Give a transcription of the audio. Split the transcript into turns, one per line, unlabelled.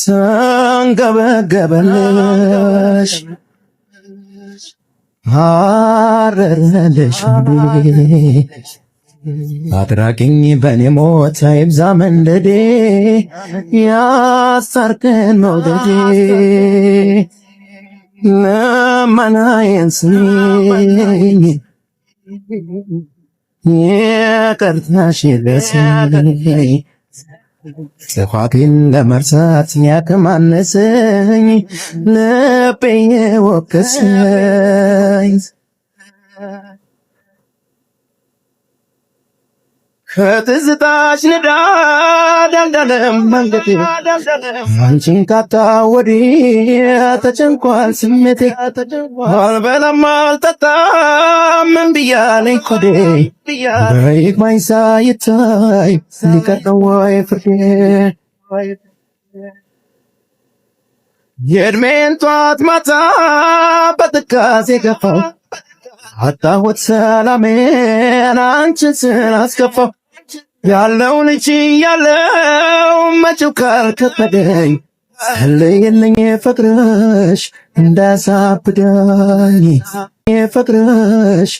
ተንገበገበልሽ አረረልሽ አድራጊኝ በኔ ሞት አይብዛ መንደዴ ያሳርከን መውደዴ ለመናዬን ስሚኝ ይቅርታሽ ይድረሰኝ ጥፋቴን ለመርሳት ያከማነሰኝ ልቤ የወቀሰኝ ከትዝታሽ ንዳድ አልዳለም አንገቴ አንቺን ካጣ ወዲህ ተጨንቋል ስሜቴ አልበላም አልጠጣም ምን ብያለኝ ኮዴ በይግባኝ ሳይታይ ሊቀር ነው ወይ ፍርዴ የእድሜን ጧት ማታ በትካዜ ገፋው አጣሁት ሰላሜን አንቺን ስላስከፋው ያለው ልጅ ያለው መቼው ካልከበደኝ ጸልይልኝ ፍቅርሽ እንዳያሳብደኝ ፍቅርሽ